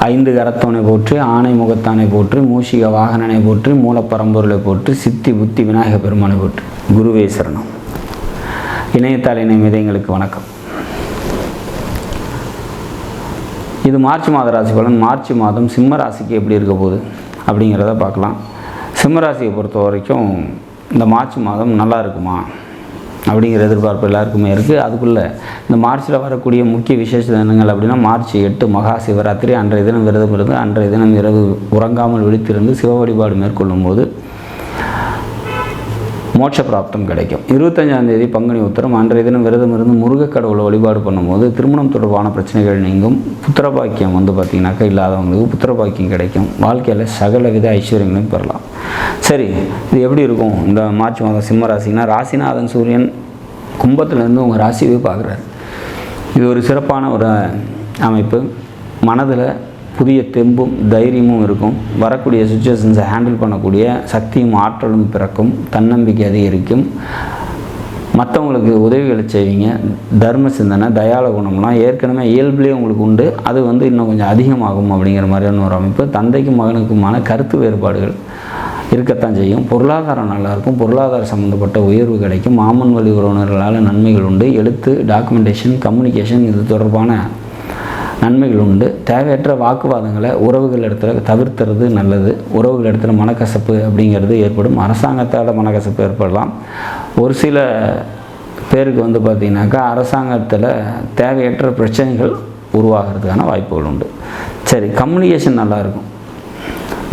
ஐந்து கரத்தோனை போற்றி, ஆணை முகத்தானை போற்றி, மூஷிக வாகனனை போற்றி, மூலப்பரம்பொருளை போற்றி, சித்தி புத்தி விநாயக பெருமானை போற்றி. குருவே சரணம். இணையத்தால் இணைய மிதங்களுக்கு வணக்கம். இது மார்ச் மாத ராசி பலன். மார்ச் மாதம் சிம்ம ராசிக்கு எப்படி இருக்க போகுது அப்படிங்கிறத பார்க்கலாம். சிம்ம ராசியை பொறுத்த வரைக்கும் இந்த மார்ச் மாதம் நல்லா இருக்குமா அப்படிங்கிற எதிர்பார்ப்பு எல்லாருக்குமே இருக்குது. அதுக்குள்ளே இந்த மார்ச்சில் வரக்கூடிய முக்கிய விசேஷ தினங்கள் அப்படின்னா மார்ச் 8 மகா சிவராத்திரி. அன்றைய தினம் விரதம் இருந்து அன்றைய தினம் இரவு உறங்காமல் விழித்திருந்து சிவ வழிபாடு மேற்கொள்ளும் போது மோட்ச பிராப்தம் கிடைக்கும். 25ஆம் தேதி பங்குனி உத்திரம். அன்றைய தினம் விரதம் இருந்து முருகக் கடவுளை வழிபாடு பண்ணும்போது திருமணம் தொடர்பான பிரச்சனைகள் நீங்கும். புத்திரபாக்கியம் பார்த்திங்கனாக்கா இல்லாதவங்களுக்கு புத்திரபாக்கியம் கிடைக்கும். வாழ்க்கையில் சகல வித ஐஸ்வர்யங்களையும் பெறலாம். சரி, இது எப்படி இருக்கும் இந்த மார்ச் மாதம் சிம்ம ராசினா? ராசிநாதன் சூரியன் கும்பத்திலேருந்து உங்கள் ராசியவே பார்க்குறாரு. இது ஒரு சிறப்பான ஒரு அமைப்பு. மனதில் புதிய தெம்பும் தைரியமும் இருக்கும். வரக்கூடிய சுச்சுவேஷன்ஸை ஹேண்டில் பண்ணக்கூடிய சக்தியும் ஆற்றலும் பிறக்கும். தன்னம்பிக்கை அதிகரிக்கும். மற்றவங்களுக்கு உதவிகளை செய்வீங்க. தர்ம சிந்தனை, தயால குணம்லாம் ஏற்கனவே இயல்புலேயே உங்களுக்கு உண்டு. அது இன்னும் கொஞ்சம் அதிகமாகும் அப்படிங்கிற மாதிரியான ஒரு அமைப்பு. தந்தைக்கும் மகனுக்குமான கருத்து வேறுபாடுகள் இருக்கத்தான் செய்யும். பொருளாதாரம் நல்லாயிருக்கும். பொருளாதார சம்மந்தப்பட்ட உயர்வு கிடைக்கும். மாமன் வழி உறவினர்களால் நன்மைகள் உண்டு. எழுத்து, டாக்குமெண்டேஷன், கம்யூனிகேஷன் இது தொடர்பான நன்மைகள் உண்டு. தேவையற்ற வாக்குவாதங்களை உறவுகள் இடத்துல தவிர்த்துறது நல்லது. உறவுகள் இடத்துல மனக்கசப்பு அப்படிங்கிறது ஏற்படும். அரசாங்கத்தால் மனக்கசப்பு ஏற்படலாம். ஒரு சில பேருக்கு பார்த்திங்கனாக்கா அரசாங்கத்தில் தேவையற்ற பிரச்சனைகள் உருவாகிறதுக்கான வாய்ப்புகள் உண்டு. சரி, கம்யூனிகேஷன் நல்லாயிருக்கும்.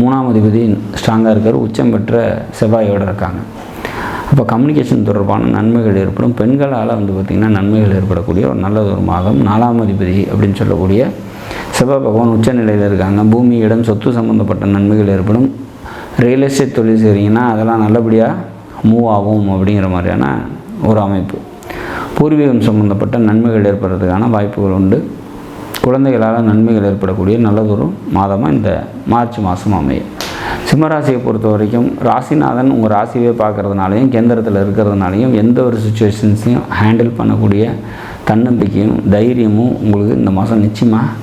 3ஆம் அதிபதி ஸ்ட்ராங்காக இருக்கார். உச்சம் பெற்ற செவ்வாயோடு இருக்காங்க. அப்போ கம்யூனிகேஷன் தொடர்பான நன்மைகள் ஏற்படும். பெண்களால் பார்த்திங்கன்னா நன்மைகள் ஏற்படக்கூடிய ஒரு நல்ல ஒரு மாதம். 4ஆம் அதிபதி அப்படின்னு சொல்லக்கூடிய செவ்வாய் பகவான் உச்சநிலையில் இருக்காங்க. பூமி, இடம், சொத்து சம்மந்தப்பட்ட நன்மைகள் ஏற்படும். ரியல் எஸ்டேட் தொழில் செய்கிறீங்கன்னா அதெல்லாம் நல்லபடியாக மூவ் ஆகும் அப்படிங்கிற மாதிரியான ஒரு அமைப்பு. பூர்வீகம் சம்மந்தப்பட்ட நன்மைகள் ஏற்படுறதுக்கான வாய்ப்புகள் உண்டு. குழந்தைகளால் நன்மைகள் ஏற்படக்கூடிய நல்லதொரு மாதமாக இந்த மார்ச் மாதம் அமையும். சிம்மராசியை பொறுத்த வரைக்கும் ராசிநாதன் உங்கள் ராசியே பார்க்குறதுனாலையும் கேந்திரத்தில் இருக்கிறதுனாலையும் எந்த ஒரு சுச்சுவேஷன்ஸையும் ஹேண்டில் பண்ணக்கூடிய தன்னம்பிக்கையும் தைரியமும் உங்களுக்கு இந்த மாதம் நிச்சயமாக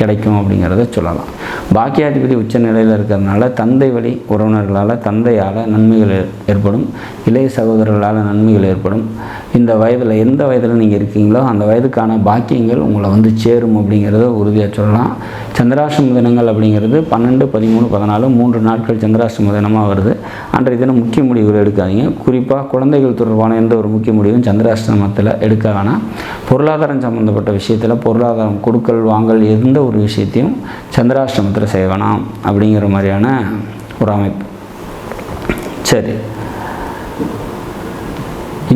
கிடைக்கும் அப்படிங்கிறத சொல்லலாம். பாக்கியாதிபதி உச்ச நிலையில் இருக்கிறதுனால தந்தை வழி உறவினர்களால், தந்தையால் நன்மைகள் ஏற்படும். இளைய சகோதரர்களால் நன்மைகள் ஏற்படும். இந்த வயதில் எந்த வயதில் நீங்கள் இருக்கீங்களோ அந்த வயதுக்கான பாக்கியங்கள் உங்களை சேரும் அப்படிங்கிறத உறுதியாக சொல்லலாம். சந்திராஷ்டம தினங்கள் அப்படிங்கிறது 12, 13, 14 3 நாட்கள் சந்திராஷ்டம தினமாக வருது. அன்றைய தினம் முக்கிய முடிவுகள் எடுக்காதீங்க. குறிப்பாக குழந்தைகள் தொடர்பான எந்த ஒரு முக்கிய முடிவும் சந்திராஷ்டமத்தில் எடுக்க வேணாம். பொருளாதாரம் சம்மந்தப்பட்ட விஷயத்தில் பொருளாதாரம் கொடுக்கல் வாங்கல் எந்த ஒரு விஷயத்தையும் சந்திராஷ்டமத்தில் செய்ய வேணாம் அப்படிங்கிற மாதிரியான ஒரு அமைப்பு. சரி,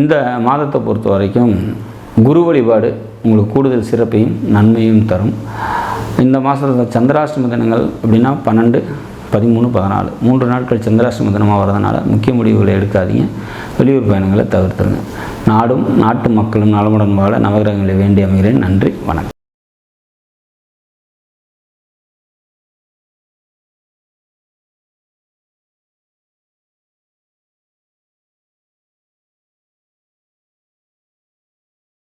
இந்த மாதத்தை பொறுத்த வரைக்கும் குரு வழிபாடு உங்களுக்கு கூடுதல் சிறப்பையும் நன்மையும் தரும். இந்த மாதத்தில் சந்திராஷ்டம தினங்கள் அப்படின்னா 12, 13, 14 3 நாட்கள் சந்திராஷ்டம தினமாக வரதுனால முக்கிய முடிவுகளை எடுக்காதீங்க. வெளியூர் பயணங்களை தவிர்த்துருங்க. நாடும் நாட்டு மக்களும் நலமுடன் வாழ நவகிரகங்களை வேண்டி அமைகிறேன். நன்றி, வணக்கம்.